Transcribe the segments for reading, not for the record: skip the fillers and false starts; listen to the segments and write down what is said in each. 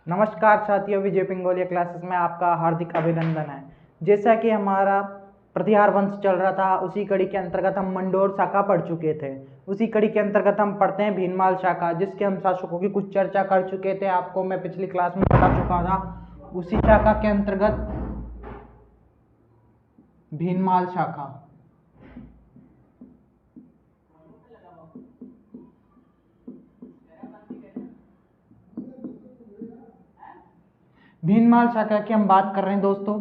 नमस्कार साथियों, विजय पिंगोलिया क्लासेस में आपका हार्दिक अभिनंदन है। जैसा कि हमारा प्रतिहार वंश चल रहा था, उसी कड़ी के अंतर्गत हम मंडोर शाखा पढ़ चुके थे। उसी कड़ी के अंतर्गत हम पढ़ते हैं भीनमाल शाखा, जिसके हम शासकों की कुछ चर्चा कर चुके थे। आपको मैं पिछली क्लास में बता चुका था। उसी शाखा के अंतर्गत भीनमाल शाखा, भीनमाल शाखा की हम बात कर रहे हैं दोस्तों।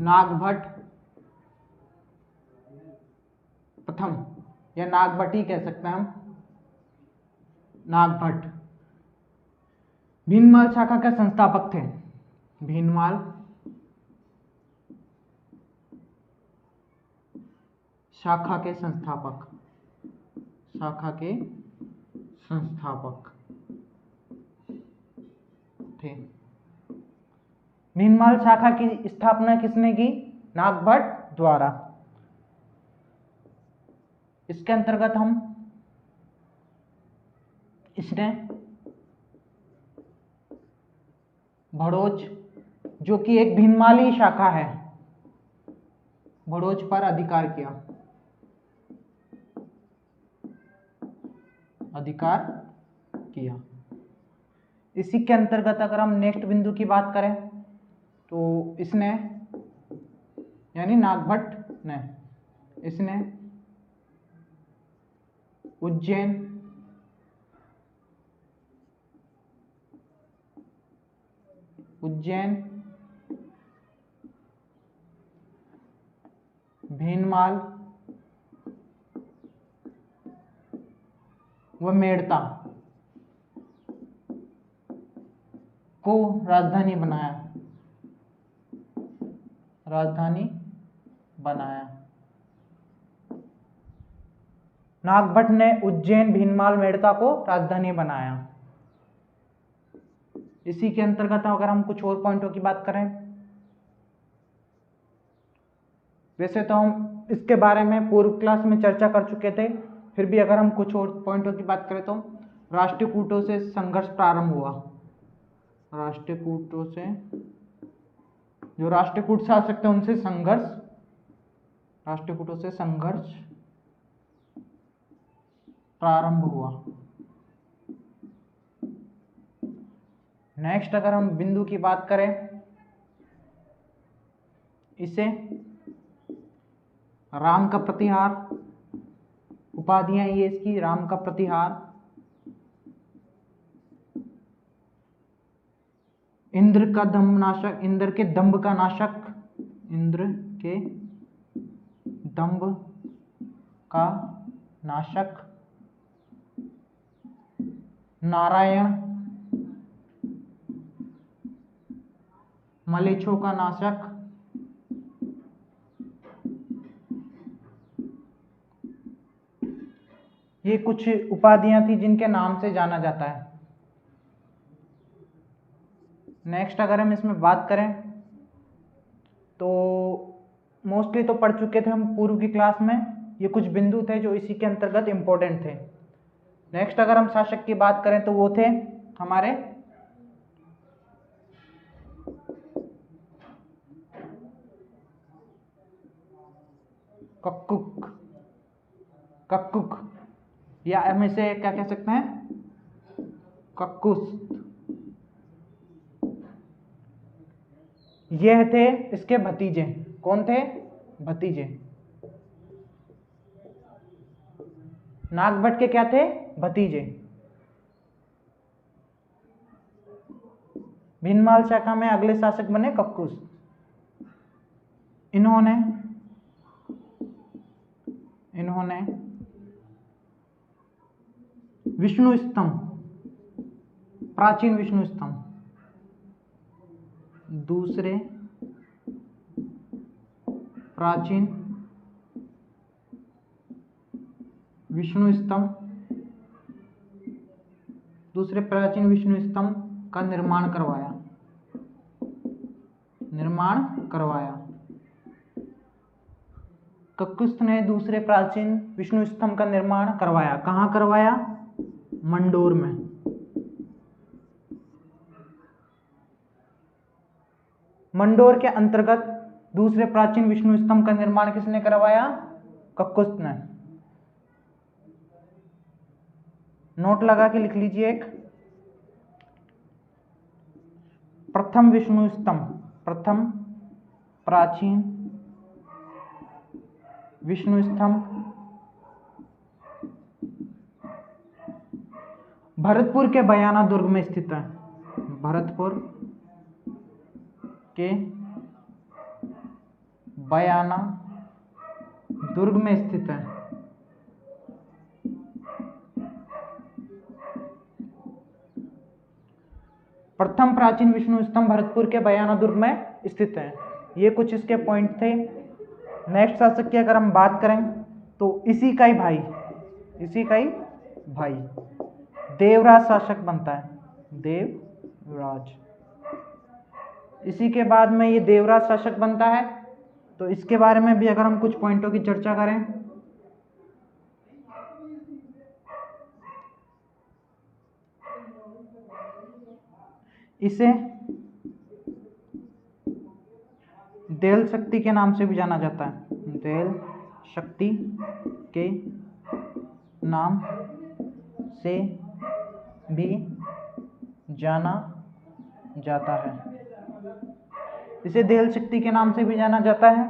नागभट्ट प्रथम या नागभट्ट ही कह सकते हैं हम। नागभट्ट भीनमाल शाखा के संस्थापक थे। भीनमाल शाखा के संस्थापक थे। भीनमाल शाखा की स्थापना किसने की? नागभट्ट द्वारा। इसके अंतर्गत इसने भड़ोच, जो कि एक भीनमाली शाखा है, भड़ोच पर अधिकार किया। इसी के अंतर्गत अगर हम नेक्स्ट बिंदु की बात करें तो इसने, यानी नागभट्ट ने, इसने उज्जैन, भीनमाल व मेड़ता को राजधानी बनाया। नागभट्ट ने उज्जैन, भीनमाल, मेड़ता को राजधानी बनाया। इसी के अंतर्गत अगर हम कुछ और पॉइंटों की बात करें, वैसे तो हम इसके बारे में पूर्व क्लास में चर्चा कर चुके थे, फिर भी अगर हम कुछ और पॉइंटों की बात करें तो राष्ट्रकूटों से संघर्ष प्रारंभ हुआ। राष्ट्रकूटों से, जो राष्ट्रकूट शासक थे उनसे संघर्ष प्रारंभ हुआ। नेक्स्ट अगर हम बिंदु की बात करें, इसे राम का प्रतिहार, उपाधियां ये इसकी राम का प्रतिहार, इंद्र का दंभ नाशक, इंद्र के दंभ का नाशक, नारायण मलेच्छों का नाशक, ये कुछ उपाधियां थी जिनके नाम से जाना जाता है। नेक्स्ट अगर हम इसमें बात करें तो मोस्टली तो पढ़ चुके थे हम पूर्व की क्लास में। ये कुछ बिंदु थे जो इसी के अंतर्गत इंपॉर्टेंट थे। नेक्स्ट अगर हम शासक की बात करें तो वो थे हमारे कक्कुक, या हम इसे क्या कह सकते हैं? कक्कुस। यह थे इसके भतीजे। कौन थे? भतीजे। नागभट्ट के क्या थे? भतीजे। भीनमाल शाखा में अगले शासक बने कक्कुस। इन्होंने विष्णु स्तंभ, प्राचीन विष्णु स्तंभ, दूसरे प्राचीन विष्णु स्तंभ का निर्माण करवाया। कक्कुस ने दूसरे प्राचीन विष्णु स्तंभ का निर्माण करवाया। कहाँ करवाया? मंडोर में। मंडोर के अंतर्गत दूसरे प्राचीन विष्णु स्तंभ का निर्माण किसने करवाया? ककुस्त ने। नोट लगा के लिख लीजिए एक। प्रथम विष्णु स्तंभ, प्रथम प्राचीन विष्णु स्तंभ भरतपुर के बयाना दुर्ग में स्थित है। भरतपुर के बयाना दुर्ग में स्थित है। प्रथम प्राचीन विष्णु स्तंभ भरतपुर के बयाना दुर्ग में स्थित है। ये कुछ इसके पॉइंट थे। नेक्स्ट शासक की अगर हम बात करें तो इसी का ही भाई देवराज शासक बनता है, देवराज। इसी के बाद में ये देवराज शासक बनता है। तो इसके बारे में भी अगर हम कुछ पॉइंटों की चर्चा करें, इसे देल शक्ति के नाम से भी जाना जाता है। देल शक्ति के नाम से भी जाना जाता है। इसे देल शक्ति के नाम से भी जाना जाता है।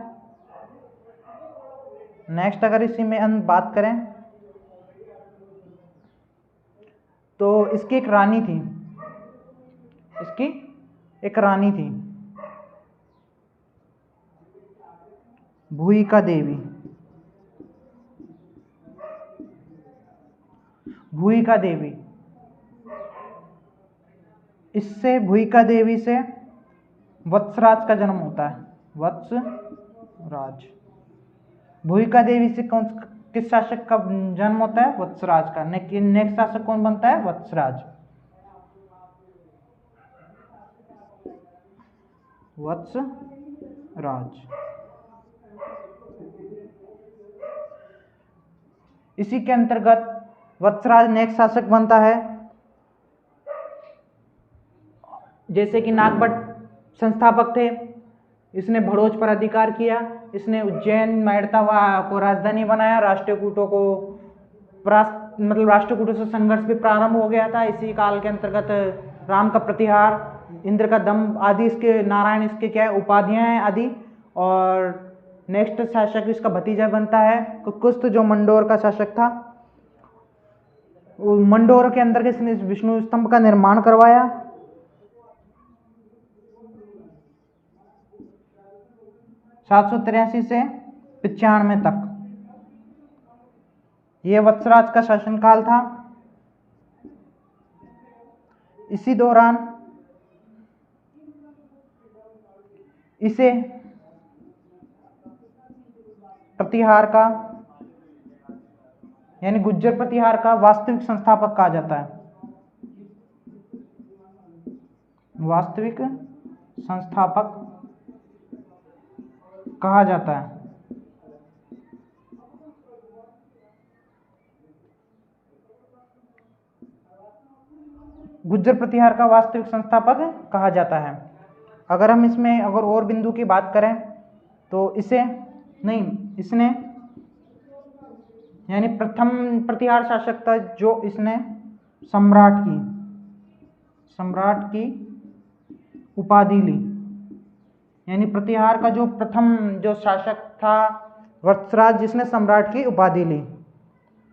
नेक्स्ट अगर इसी में हम बात करें तो इसकी एक रानी थी, भूयिका देवी। इससे भूयिका देवी से वत्सराज का जन्म होता है। वत्सराज। भूयिका देवी से किस शासक का जन्म होता है? वत्सराज का। नेक्स्ट शासक कौन बनता है? वत्सराज। इसी के अंतर्गत वत्सराज नेक्स्ट शासक बनता है। जैसे कि नागभट्ट संस्थापक थे, इसने भड़ोच पर अधिकार किया। इसने उज्जैन मैड़ता को राजधानी बनाया। राष्ट्रकूटों से संघर्ष भी प्रारंभ हो गया था। इसी काल के अंतर्गत राम का प्रतिहार, इंद्र का दम आदि इसके, नारायण इसके क्या है उपाधियां हैं आदि। और नेक्स्ट शासक इसका भतीजा बनता है कुकुस्त, जो मंडोर का शासक था। मंडोर के अंदर इसने विष्णु स्तंभ का निर्माण करवाया। 783 से 95 तक यह वत्सराज का शासनकाल था। इसी दौरान इसे प्रतिहार का यानी गुज्जर प्रतिहार का वास्तविक संस्थापक कहा जाता है। वास्तविक संस्थापक कहा जाता है। गुज्जर प्रतिहार का वास्तविक संस्थापक कहा जाता है। अगर हम इसमें अगर और बिंदु की बात करें तो इसने यानी प्रथम प्रतिहार शासक था जो इसने सम्राट की उपाधि ली। यानी प्रतिहार का जो प्रथम जो शासक था वत्सराज, जिसने सम्राट की उपाधि ली।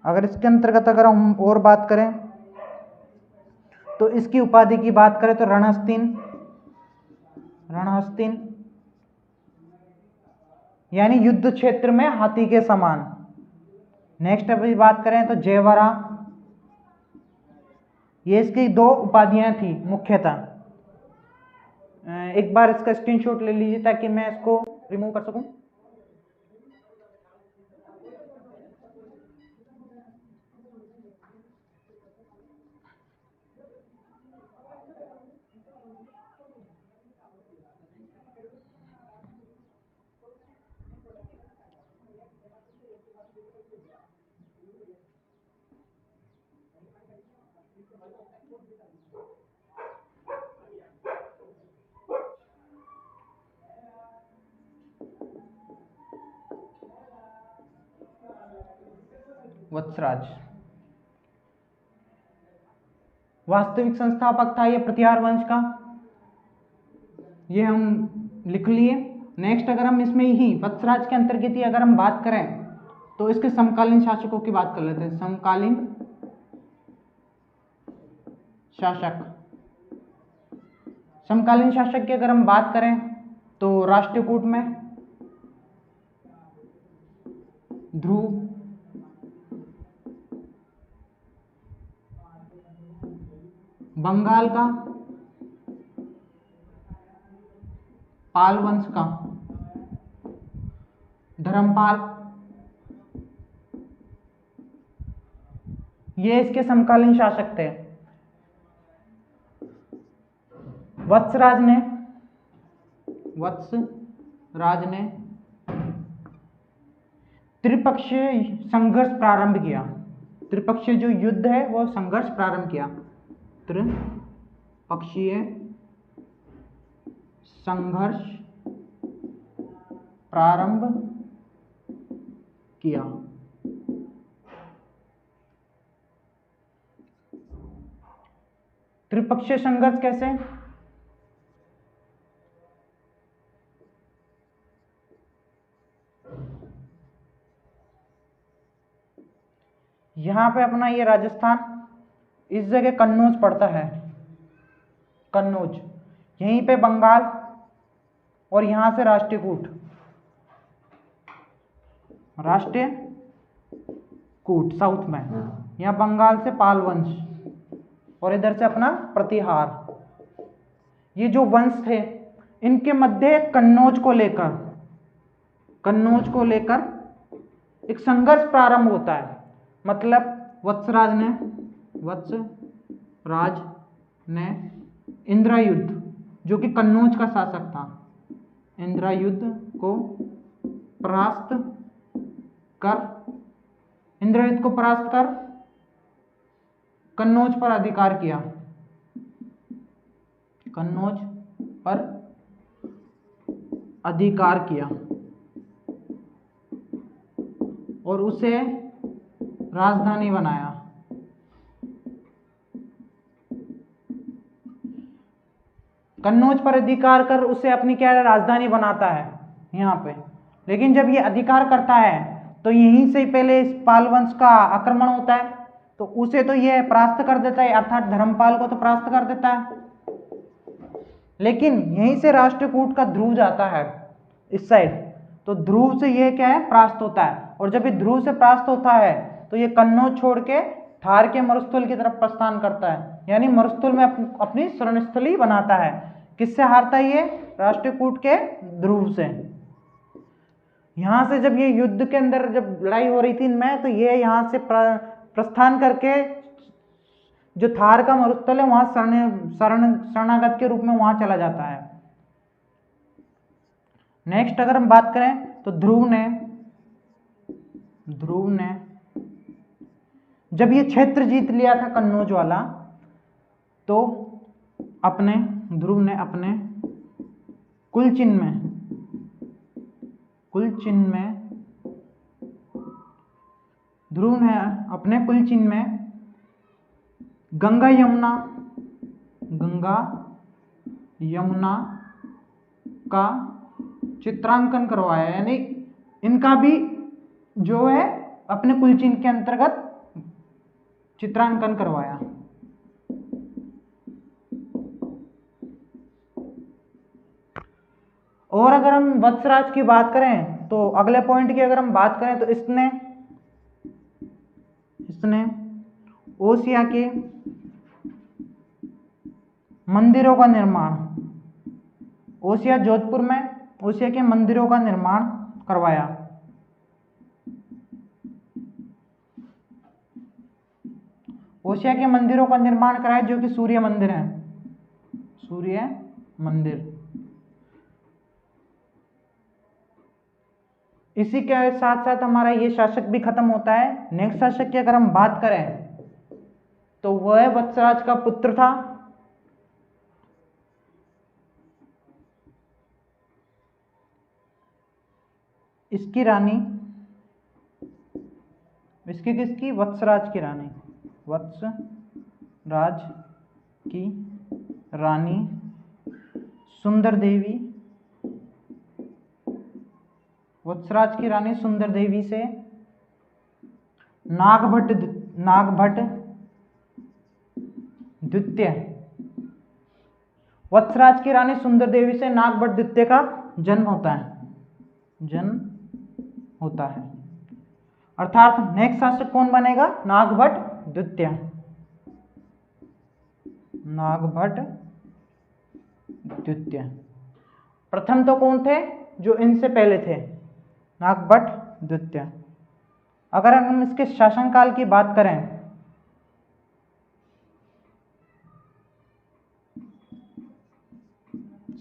अगर इसके अंतर्गत अगर हम और बात करें तो इसकी उपाधि की बात करें तो रणहस्तिन यानी युद्ध क्षेत्र में हाथी के समान। नेक्स्ट अभी बात करें तो जयवरा, ये इसकी 2 उपाधियां थी मुख्यतः। एक बार इसका स्क्रीनशॉट ले लीजिए ताकि मैं इसको रिमूव कर सकूं। वत्सराज। वास्तविक संस्थापक था ये प्रतिहार वंश का, ये हम लिख लिए। नेक्स्ट अगर हम इसमें ही वत्सराज के अंतर्गत ही अगर हम बात करें तो इसके समकालीन शासकों की बात कर लेते हैं। समकालीन शासक, समकालीन शासक की अगर हम बात करें तो राष्ट्रकूट में ध्रुव, बंगाल का पाल वंश का धर्मपाल, ये इसके समकालीन शासक थे। वत्सराज ने त्रिपक्षीय संघर्ष प्रारंभ किया। त्रिपक्षीय जो युद्ध है वो संघर्ष प्रारंभ किया। त्रिपक्षीय संघर्ष प्रारंभ किया। त्रिपक्षीय संघर्ष कैसे? यहां पे अपना ये राजस्थान, इस जगह कन्नौज पड़ता है, कन्नौज, यहीं पे बंगाल और यहां से राष्ट्रकूट, राष्ट्रकूट साउथ में, यहां बंगाल से पाल वंश और इधर से अपना प्रतिहार। ये जो वंश थे इनके मध्य कन्नौज को लेकर एक संघर्ष प्रारंभ होता है। मतलब वत्सराज ने इंद्रयुद्ध, जो कि कन्नौज का शासक था, इंद्रयुद्ध को परास्त कर कन्नौज पर अधिकार किया, कन्नौज पर अधिकार किया और उसे राजधानी बनाया। कन्नौज पर अधिकार कर उसे अपनी क्या राजधानी बनाता है यहाँ पे। लेकिन जब ये अधिकार करता है तो यहीं से पहले इस पाल वंश का आक्रमण होता है, तो उसे तो ये परास्त कर देता है, अर्थात धर्मपाल को तो परास्त कर देता है। लेकिन यहीं से राष्ट्रकूट का ध्रुव जाता है इस साइड, तो ध्रुव से ये क्या है, परास्त होता है। और जब ये ध्रुव से परास्त होता है तो ये कन्नौज छोड़ के थार के मरुस्थल की तरफ प्रस्थान करता है, यानी मरुस्थल में अपनी शरणस्थली बनाता है। किससे हारता है ये? राष्ट्रकूट के ध्रुव से। यहां से जब ये युद्ध के अंदर जब लड़ाई हो रही थी इनमें, तो ये यहां से प्रस्थान करके जो थार का मरुस्थल है वहां शरणागत के रूप में वहां चला जाता है। नेक्स्ट अगर हम बात करें तो ध्रुव ने जब ये क्षेत्र जीत लिया था कन्नौज वाला, तो ध्रुव ने अपने कुलचिन्ह में गंगा यमुना का चित्रांकन करवाया, यानी इनका भी जो है अपने कुलचिन्ह के अंतर्गत चित्रांकन करवाया। और अगर हम वत्सराज की बात करें तो अगले पॉइंट की अगर हम बात करें तो इसने ओसिया के मंदिरों का निर्माण, ओसिया जोधपुर में ओसिया के मंदिरों का निर्माण करवाया। ओसिया के मंदिरों का निर्माण कराया जो कि सूर्य मंदिर है, सूर्य मंदिर। इसी के साथ साथ हमारा ये शासक भी खत्म होता है। नेक्स्ट शासक की अगर हम बात करें तो वह वत्सराज का पुत्र था। इसकी रानी, इसकी किसकी, वत्सराज की रानी, वत्सराज की रानी सुंदर देवी, वत्सराज की रानी सुंदर देवी से नागभट्ट द्वितीय, वत्सराज की रानी सुंदर देवी से नागभट्ट द्वितीय का जन्म होता है। अर्थात नेक्स्ट शासक कौन बनेगा, नागभट्ट द्वितीय। नागभट्ट द्वितीय। प्रथम तो कौन थे, जो इनसे पहले थे, नागभट्ट द्वितीय। अगर हम इसके शासनकाल की बात करें,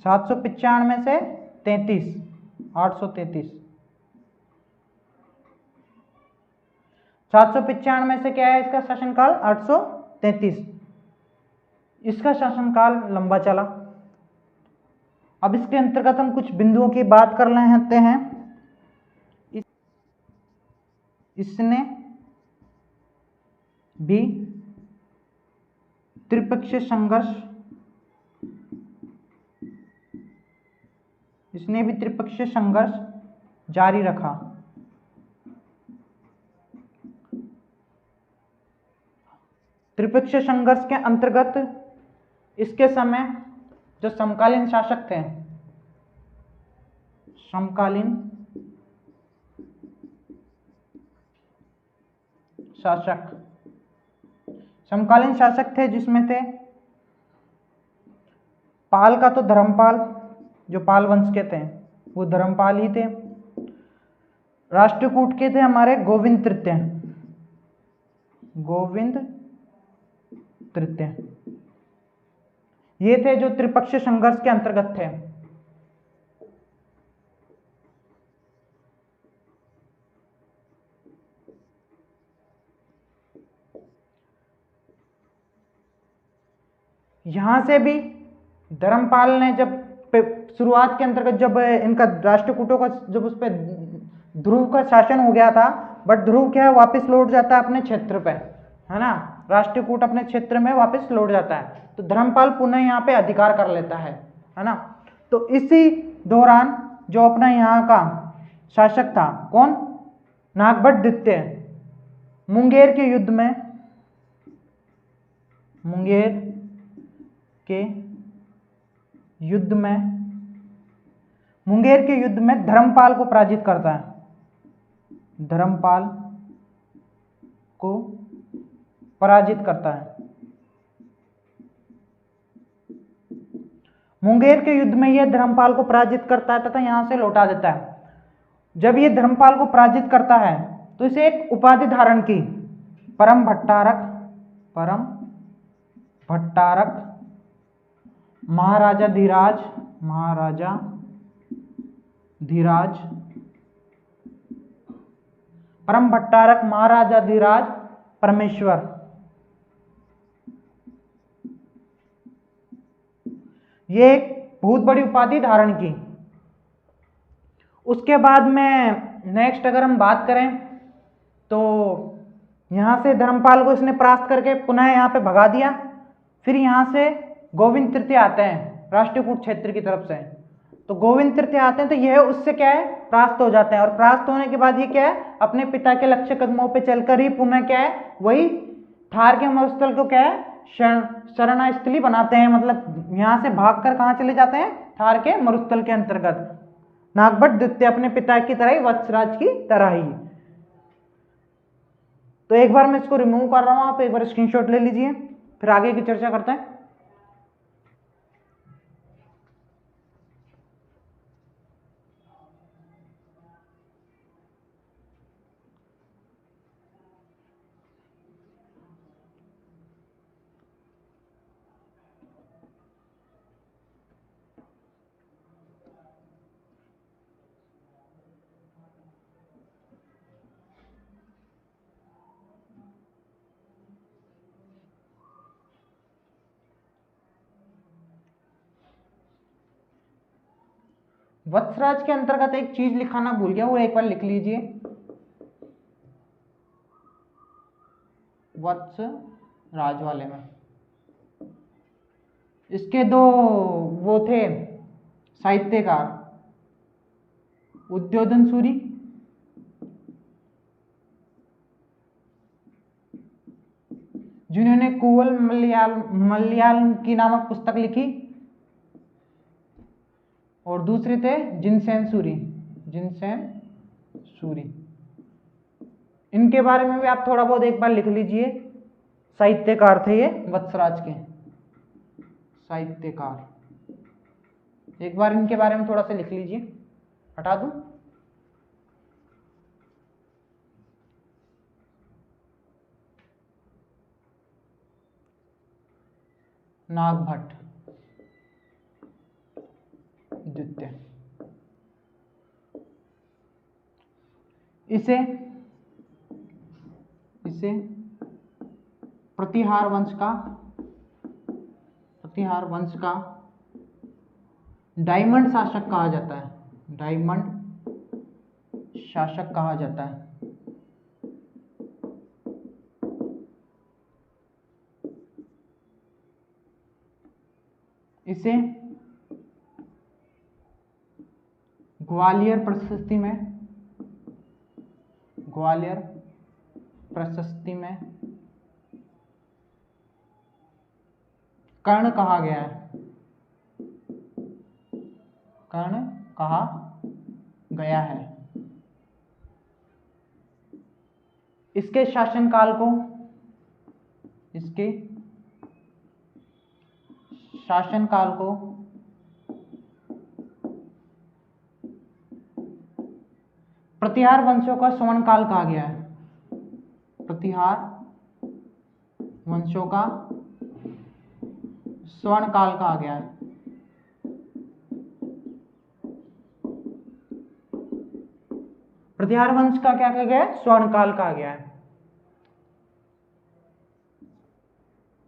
795 से 833। 795 से क्या है इसका शासनकाल, 833। इसका शासनकाल लंबा चला। अब इसके अंतर्गत हम कुछ बिंदुओं की बात कर लेते हैं। इसने भी त्रिपक्षीय संघर्ष जारी रखा। त्रिपक्षीय संघर्ष के अंतर्गत इसके समय जो समकालीन शासक थे, समकालीन शासक थे, जिसमें थे पाल का तो धर्मपाल, जो पाल वंश के थे वो धर्मपाल ही थे। राष्ट्रकूट के थे हमारे गोविंद तृतीय। ये थे जो त्रिपक्षीय संघर्ष के अंतर्गत थे। यहां से भी धर्मपाल ने जब शुरुआत के अंतर्गत जब इनका राष्ट्रकूटों का जब उस पर ध्रुव का शासन हो गया था, बट ध्रुव क्या है, वापस लौट जाता है अपने क्षेत्र पे, है ना, राष्ट्रकूट अपने क्षेत्र में वापस लौट जाता है, तो धर्मपाल पुनः यहाँ पे अधिकार कर लेता है ना। तो इसी दौरान जो अपना यहाँ का शासक था कौन, नागभट्ट द्वितीय, मुंगेर के युद्ध में धर्मपाल को पराजित करता है। मुंगेर के युद्ध में यह धर्मपाल को पराजित करता है तथा यहां से लौटा देता है। जब ये धर्मपाल को पराजित करता है तो इसे एक उपाधि धारण की, परम भट्टारक महाराजा धीराज परमेश्वर, ये एक बहुत बड़ी उपाधि धारण की। उसके बाद में नेक्स्ट अगर हम बात करें तो यहां से धर्मपाल को इसने परास्त करके पुनः यहां पे भगा दिया। फिर यहां से गोविंद तृतीय आते हैं राष्ट्रकूट क्षेत्र की तरफ से, तो गोविंद तृतीय आते हैं तो यह उससे क्या है, परास्त हो जाते हैं। और परास्त होने के बाद ये क्या है, अपने पिता के लक्ष्य कदमों पे चलकर ही पुनः क्या है, वही थार के मरुस्थल को क्या है, शरणास्थली बनाते हैं। मतलब यहां से भागकर कहां चले जाते हैं, थार के मरुस्थल के अंतर्गत। नागभट्ट द्वितीय अपने पिता की तरह ही, वत्सराज की तरह ही। तो एक बार मैं इसको रिमूव कर रहा हूं, आप एक बार स्क्रीनशॉट ले लीजिए, फिर आगे की चर्चा करते हैं। वत्सराज के अंतर्गत एक चीज लिखाना भूल गया, वो एक बार लिख लीजिए। वत्सराज वाले में इसके दो वो थे साहित्यकार, उद्योधन सूरी जिन्होंने कुवल मलयालम की नामक पुस्तक लिखी, और दूसरे थे जिनसेन सूरी। इनके बारे में भी आप थोड़ा बहुत एक बार लिख लीजिए। साहित्यकार थे ये वत्सराज के साहित्यकार। एक बार इनके बारे में थोड़ा सा लिख लीजिए। हटा दूं? नागभट्ट द्वितीय, इसे प्रतिहार वंश का डायमंड शासक कहा जाता है। इसे ग्वालियर प्रशस्ति में कर्ण कहा गया है। इसके शासनकाल को प्रतिहार वंशों का स्वर्ण काल कहा गया है। प्रतिहार वंशों का स्वर्ण काल कहा गया है। प्रतिहार वंश का क्या कहा गया है? स्वर्ण काल कहा गया है।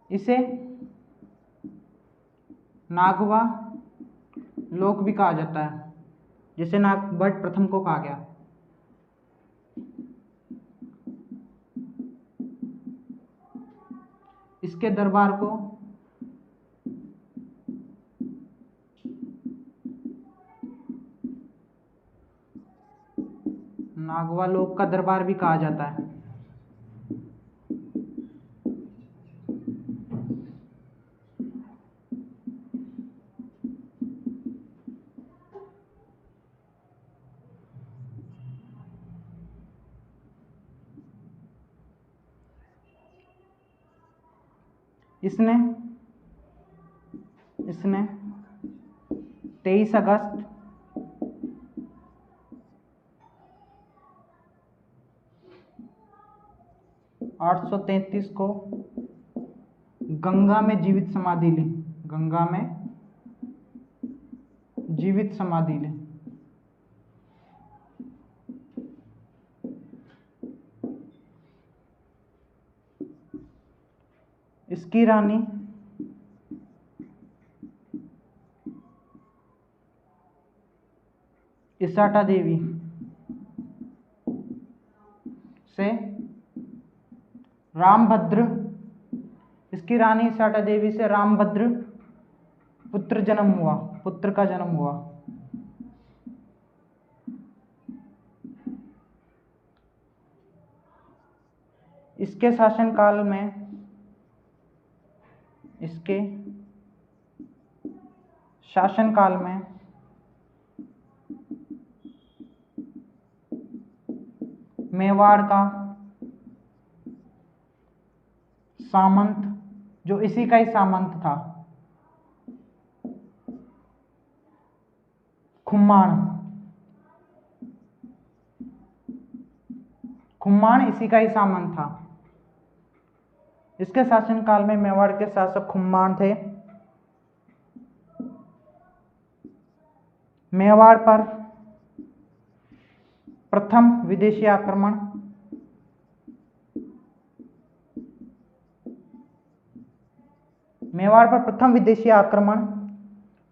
इसे नागवा लोक भी कहा जाता है, जिसे नागभट्ट प्रथम को कहा गया। इसके दरबार को नागवा लोक का दरबार भी कहा जाता है। इसने 23 अगस्त 833 को गंगा में जीवित समाधि ली। इसकी रानी इसाटा देवी से रामभद्र पुत्र का जन्म हुआ। इसके शासनकाल में मेवाड़ का सामंत, जो इसी का ही सामंत था, खुम्माण इसी का ही सामंत था। इसके शासनकाल में मेवाड़ के शासक खुम्माण थे। मेवाड़ पर प्रथम विदेशी आक्रमण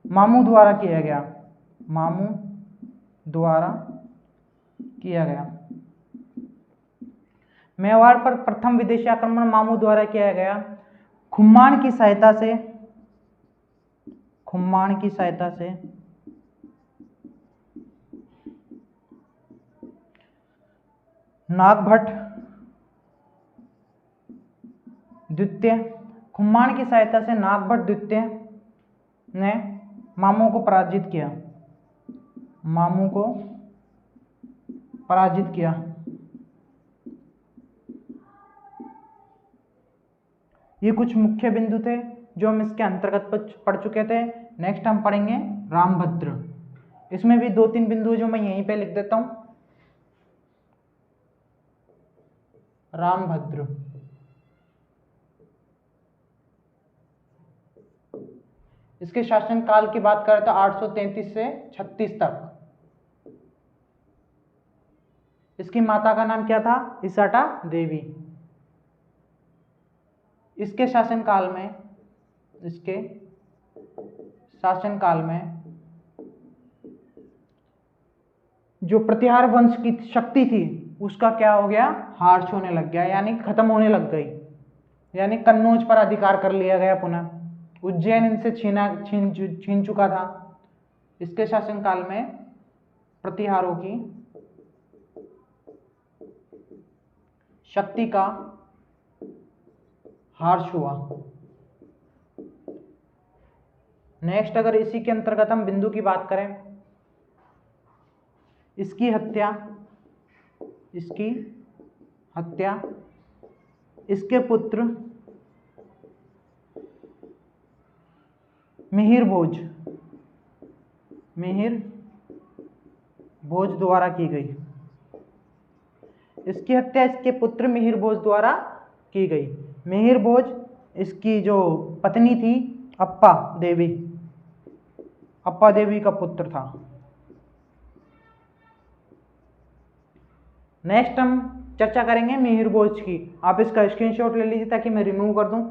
मामू द्वारा किया गया। द्वारा किया गया। मेवाड़ पर प्रथम विदेशी आक्रमण मामू द्वारा किया गया। खुम्मान की सहायता से नागभट्ट द्वितीय ने मामू को पराजित किया। ये कुछ मुख्य बिंदु थे जो हम इसके अंतर्गत पढ़ चुके थे। नेक्स्ट हम पढ़ेंगे रामभद्र। इसमें भी 2-3 बिंदु जो मैं यहीं पे लिख देता हूं। रामभद्र इसके शासनकाल की बात करें तो 833 से 36 तक। इसकी माता का नाम क्या था? इसाटा देवी। इसके शासनकाल में जो प्रतिहार वंश की शक्ति थी उसका क्या हो गया? हार्श होने लग गया, यानी खत्म होने लग गई, यानी कन्नौज पर अधिकार कर लिया गया पुनः। उज्जैन इनसे छीन चुका था। इसके शासनकाल में प्रतिहारों की शक्ति का हार्श हुआ। नेक्स्ट अगर इसी के अंतर्गत हम बिंदु की बात करें, इसकी हत्या इसके पुत्र मिहिर भोज द्वारा की गई। इसकी हत्या इसके पुत्र मिहिर भोज द्वारा की गई। मिहिर भोज इसकी जो पत्नी थी अप्पा देवी का पुत्र था। नेक्स्ट हम चर्चा करेंगे मिहिर भोज की। आप इसका स्क्रीनशॉट ले लीजिए ताकि मैं रिमूव कर दूं।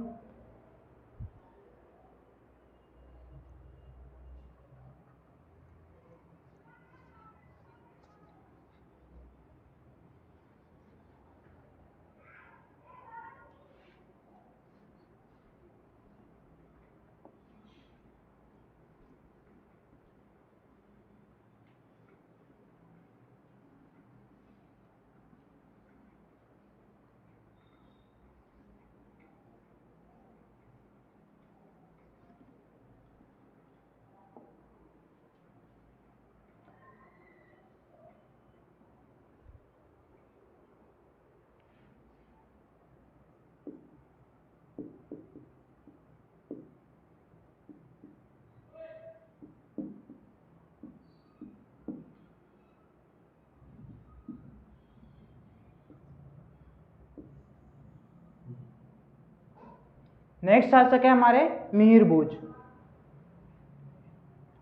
नेक्स्ट शासक है हमारे मिहिर भोज।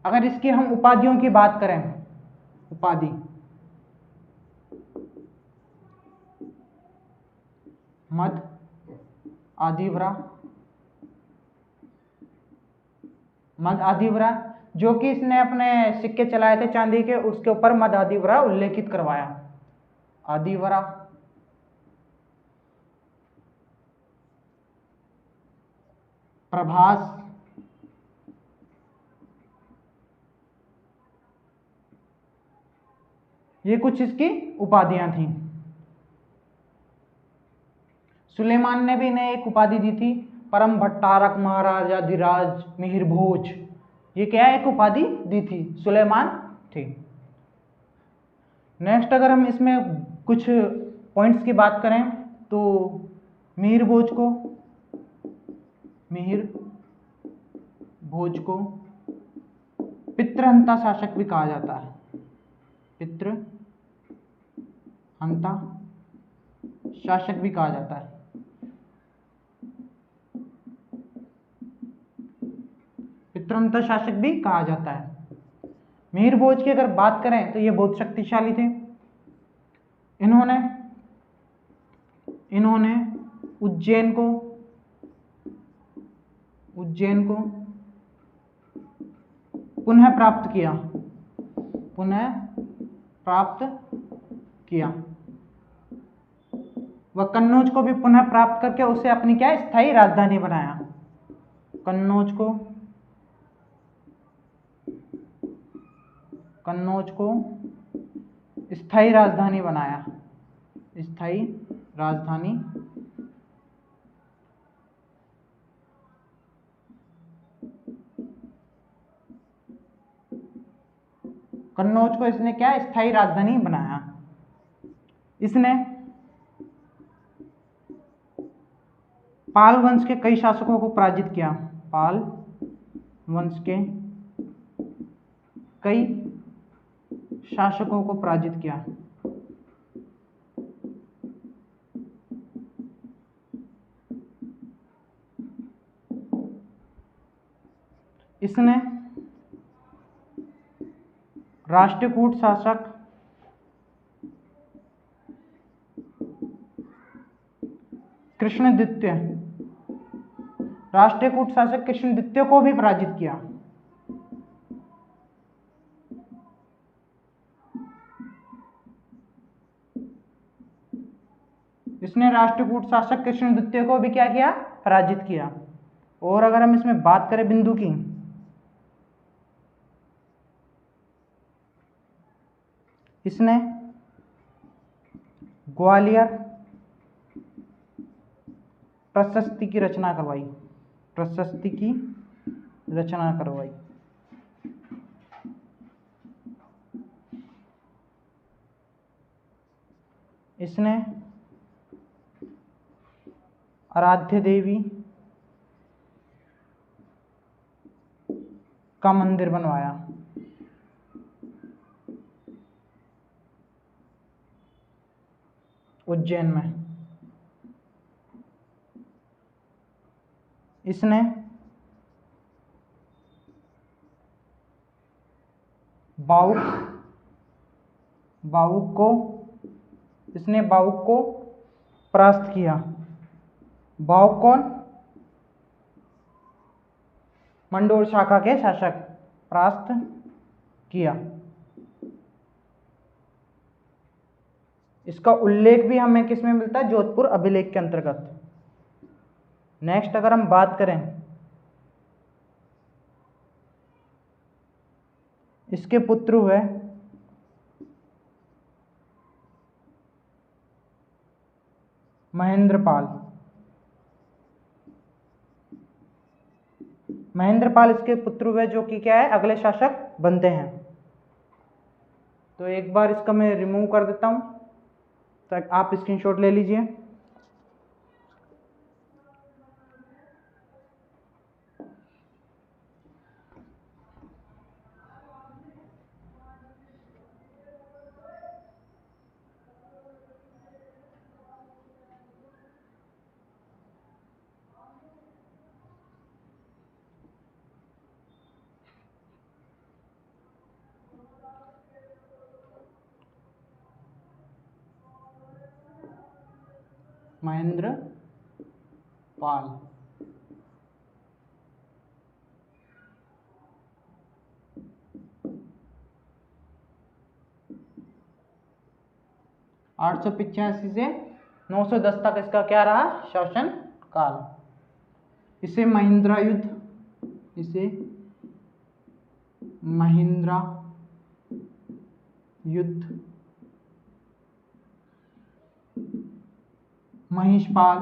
अगर इसकी हम उपाधियों की बात करें, उपाधि मद आदिवरा, जो कि इसने अपने सिक्के चलाए थे चांदी के, उसके ऊपर मद आदिवरा उल्लेखित करवाया। आदिवरा, प्रभास, ये कुछ इसकी उपाधियां थी। सुलेमान ने भी इन्हें एक उपाधि दी थी, परम भट्टारक महाराजाधिराज मिहिर भोज। ये क्या एक उपाधि दी थी सुलेमान थी। नेक्स्ट अगर हम इसमें कुछ पॉइंट्स की बात करें तो मिहिर भोज को पितृहंता शासक भी कहा जाता है। पितृहंता शासक भी कहा जाता है। पितृहंता शासक भी कहा जाता है। मिहिर भोज की अगर बात करें तो ये बहुत शक्तिशाली थे। इन्होंने उज्जैन को पुनः प्राप्त किया। प्राप्त किया। वह कन्नौज को भी पुनः प्राप्त करके उसे अपनी क्या स्थायी राजधानी बनाया। कन्नौज को स्थायी राजधानी बनाया। स्थायी राजधानी कन्नौज को इसने क्या स्थायी राजधानी बनाया। इसने पाल वंश के कई शासकों को पराजित किया। पाल वंश के कई शासकों को पराजित किया। इसने राष्ट्रकूट शासक कृष्णद्वितीय को भी पराजित किया। इसने राष्ट्रकूट शासक कृष्णद्वितीय को भी क्या किया, पराजित किया। और अगर हम इसमें बात करें बिंदु की, इसने ग्वालियर प्रशस्ति की रचना करवाई। इसने आराध्य देवी का मंदिर बनवाया। उज्जैन में। इसने बाहुक को परास्त किया। बाहुक कौन? मंडोर शाखा के शासक, परास्त किया। इसका उल्लेख भी हमें किसमें मिलता है? जोधपुर अभिलेख के अंतर्गत। नेक्स्ट अगर हम बात करें, इसके पुत्र हुए महेंद्रपाल इसके पुत्र हुए, जो कि क्या है, अगले शासक बनते हैं। तो एक बार इसका मैं रिमूव कर देता हूं, तो आप स्क्रीनशॉट ले लीजिए। महेंद्रपाल। आठ सौ 885 से 910 तक इसका क्या रहा? शासन काल। इसे महिंद्रा युद्ध, महिषपाल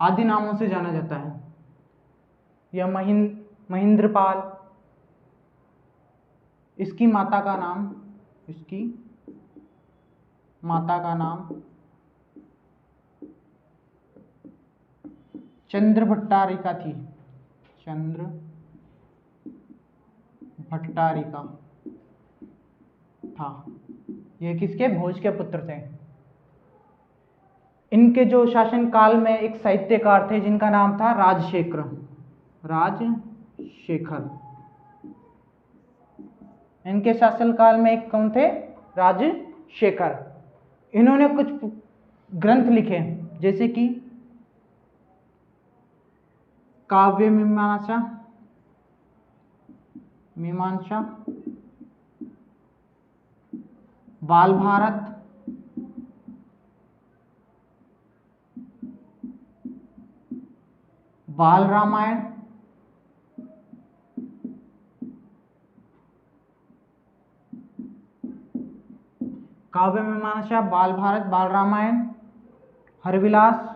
आदि नामों से जाना जाता है। यह महेंद्रपाल, इसकी माता का नाम चंद्रभट्टारिका थी। चंद्रभट्टारिका था। ये किसके? भोज के पुत्र थे। इनके जो शासन काल में एक साहित्यकार थे जिनका नाम था राजशेखर। इनके शासन काल में एक कौन थे? राजशेखर। इन्होंने कुछ ग्रंथ लिखे, जैसे कि काव्य मीमांसा, मीमांसा बाल भारत बाल रामायण काव्य मीमांसा बाल भारत बाल रामायण हरविलास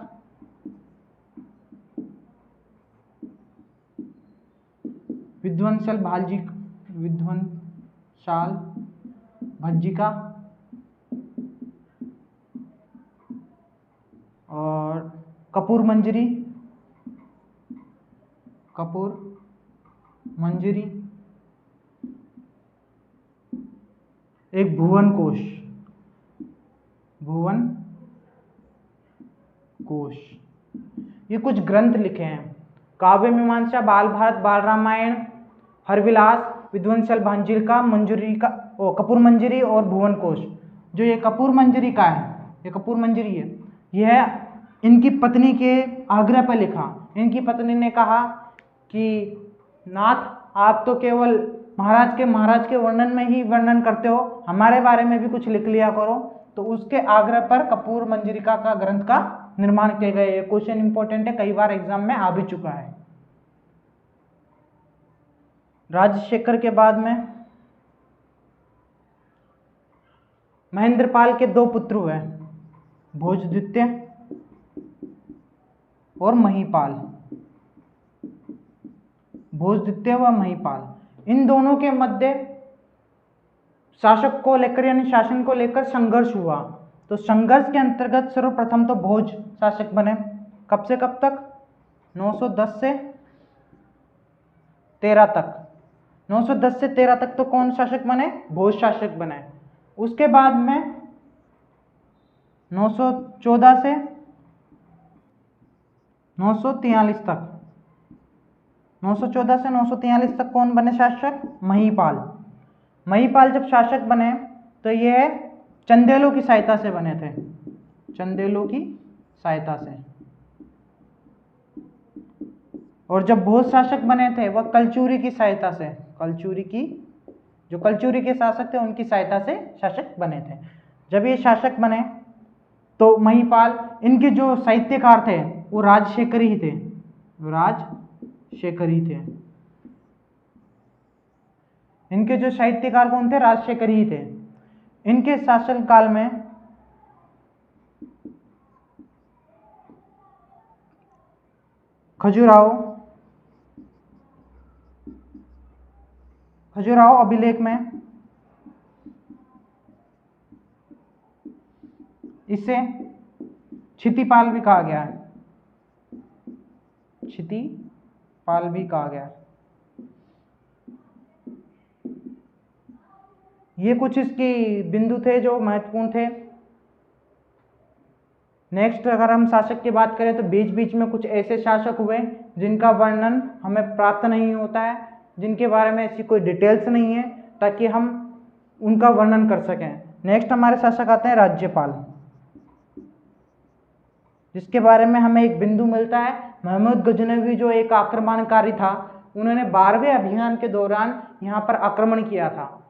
विध्वंसल भज्जिका और कपूर मंजरी एक भुवन कोश। ये कुछ ग्रंथ लिखे हैं, काव्य मीमांसा बाल भारत बाल रामायण हरविलास विध्वंसल भांजिका कपूर मंजरी और भुवन कोश। जो ये कपूर मंजरी का है, ये कपूर मंजरी है, यह इनकी पत्नी के आग्रह पर लिखा। इनकी पत्नी ने कहा कि नाथ, आप तो केवल महाराज के वर्णन में ही वर्णन करते हो, हमारे बारे में भी कुछ लिख लिया करो। तो उसके आग्रह पर कपूर मंजरिका का ग्रंथ का निर्माण किया गया। ये क्वेश्चन इंपॉर्टेंट है, कई बार एग्जाम में आ भी चुका है। राजशेखर के बाद में महेंद्रपाल के दो पुत्र हुए, भोजद्वितीय और महीपाल। भोजद्वितीय व महीपाल, इन दोनों के मध्य शासक को लेकर यानी शासन को लेकर संघर्ष हुआ। तो संघर्ष के अंतर्गत सर्वप्रथम तो भोज शासक बने। कब से कब तक? 910 से 13 तक। 910 से 13 तक तो कौन शासक बने? भोज शासक बने। उसके बाद में 914 से 943 तक, 914 से 943 तक कौन बने शासक? महीपाल। महीपाल जब शासक बने तो ये चंदेलों की सहायता से बने थे, चंदेलों की सहायता से। और जब भोज शासक बने थे वह कलचुरी की सहायता से, कलचुरी के शासक थे उनकी सहायता से शासक बने थे। जब ये शासक बने तो महीपाल, इनके जो साहित्यकार थे वो राजशेखरी ही थे, इनके जो साहित्यकार कौन थे? राजशेखरी ही थे। इनके शासनकाल में खजुराहो अभिलेख में इसे क्षितिपाल भी कहा गया है, क्षितिपाल भी कहा गया है। ये कुछ इसकी बिंदु थे जो महत्वपूर्ण थे। नेक्स्ट अगर हम शासक की बात करें तो बीच बीच में कुछ ऐसे शासक हुए जिनका वर्णन हमें प्राप्त नहीं होता है, जिनके बारे में ऐसी कोई डिटेल्स नहीं है ताकि हम उनका वर्णन कर सकें। नेक्स्ट हमारे शासक आते हैं राज्यपाल, जिसके बारे में हमें एक बिंदु मिलता है। महमूद गजनवी जो एक आक्रमणकारी था, उन्होंने 12वें अभियान के दौरान यहाँ पर आक्रमण किया था,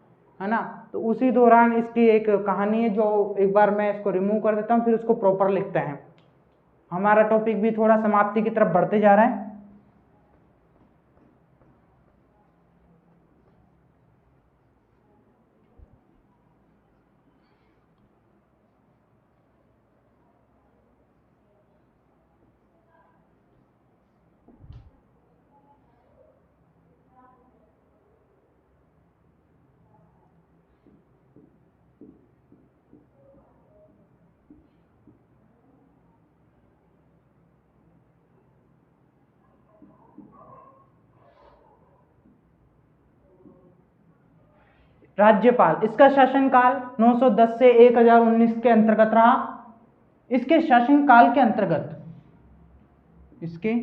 है ना। तो उसी दौरान इसकी एक कहानी है जो एक बार मैं इसको रिमूव कर देता हूँ, फिर उसको प्रॉपर लिखते हैं। हमारा टॉपिक भी थोड़ा समाप्ति की तरफ बढ़ते जा रहा है। राज्यपाल, इसका शासनकाल 910 से 1019 के अंतर्गत रहा। इसके शासनकाल के अंतर्गत, इसके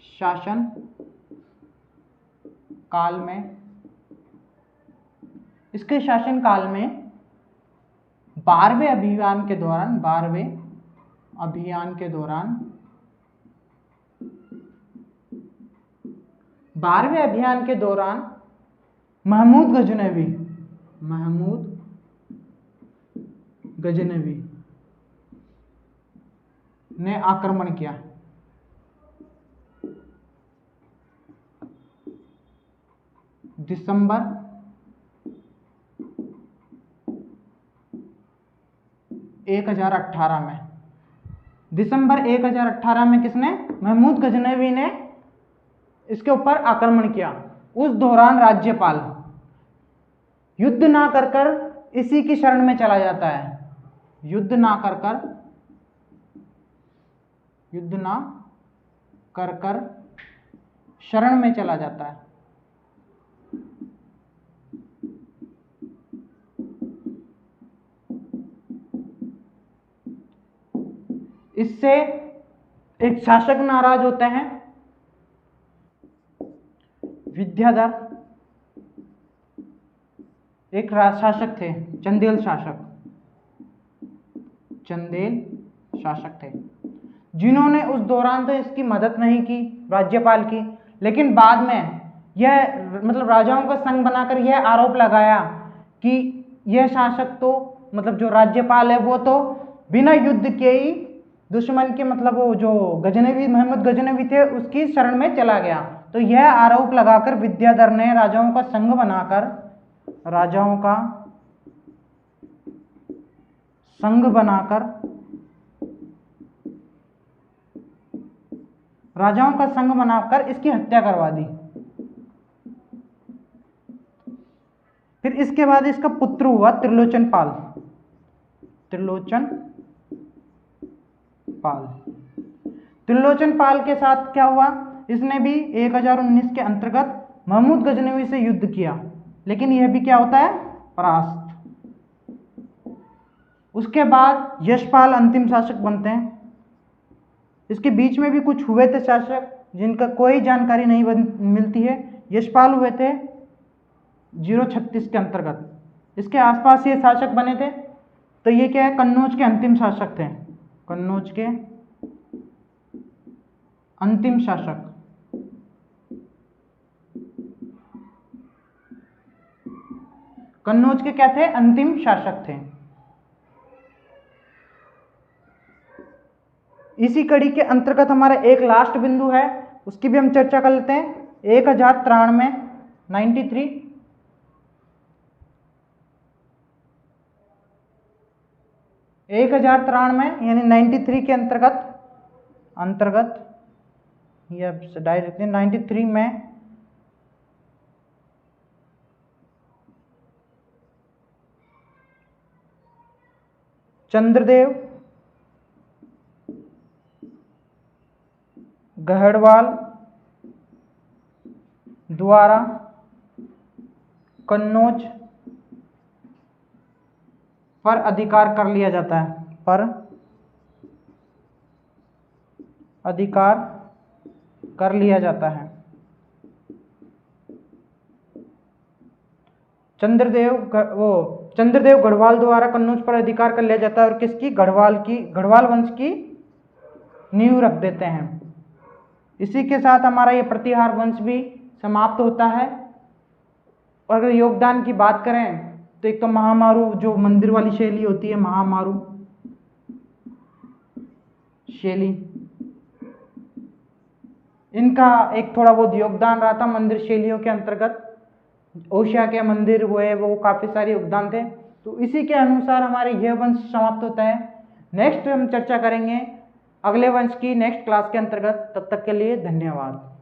शासन काल में 12वें अभियान के दौरान 12वें अभियान के दौरान महमूद गजनवी ने आक्रमण किया। दिसंबर 1018 में, दिसंबर 1018 में किसने? महमूद गजनवी ने इसके ऊपर आक्रमण किया। उस दौरान राज्यपाल युद्ध ना कर इसी की शरण में चला जाता है। युद्ध ना कर शरण में चला जाता है। इससे एक शासक नाराज होते हैं। विद्याधर एक शासक थे, चंदेल शासक थे, जिन्होंने उस दौरान तो इसकी मदद नहीं की राज्यपाल की, लेकिन बाद में यह मतलब राजाओं का संघ बनाकर यह आरोप लगाया कि यह शासक तो मतलब जो राज्यपाल है वो तो बिना युद्ध के ही दुश्मन के मतलब वो जो गजनवी महमूद गजनवी थे उसकी शरण में चला गया। तो यह आरोप लगाकर विद्याधर ने राजाओं का संघ बनाकर इसकी हत्या करवा दी। फिर इसके बाद इसका पुत्र हुआ त्रिलोचन पाल के साथ क्या हुआ? इसने भी 1019 के अंतर्गत महमूद गजनवी से युद्ध किया, लेकिन यह भी क्या होता है? परास्त। उसके बाद यशपाल अंतिम शासक बनते हैं। इसके बीच में भी कुछ हुए थे शासक जिनका कोई जानकारी नहीं मिलती है। यशपाल हुए थे 036 के अंतर्गत। इसके आसपास ये शासक बने थे। तो ये क्या है? कन्नौज के अंतिम शासक थे। कन्नौज के क्या थे? अंतिम शासक थे। इसी कड़ी के अंतर्गत हमारा एक लास्ट बिंदु है, उसकी भी हम चर्चा कर लेते हैं। 1093 यानी 93 के अंतर्गत ये डायरेक्ट 93 में चंद्रदेव गहड़वाल द्वारा कन्नौज पर अधिकार कर लिया जाता है। चंद्रदेव गढ़वाल द्वारा कन्नौज पर अधिकार कर लिया जाता है और किसकी? गढ़वाल वंश की नींव रख देते हैं। इसी के साथ हमारा ये प्रतिहार वंश भी समाप्त होता है। और अगर योगदान की बात करें तो एक तो महामारू जो मंदिर वाली शैली होती है, महामारू शैली, इनका एक थोड़ा बहुत योगदान रहा था मंदिर शैलियों के अंतर्गत। ओशा के मंदिर हुए वो काफ़ी सारे योगदान थे। तो इसी के अनुसार हमारे यह वंश समाप्त होता है। नेक्स्ट हम चर्चा करेंगे अगले वंश की नेक्स्ट क्लास के अंतर्गत। तब तक के लिए धन्यवाद।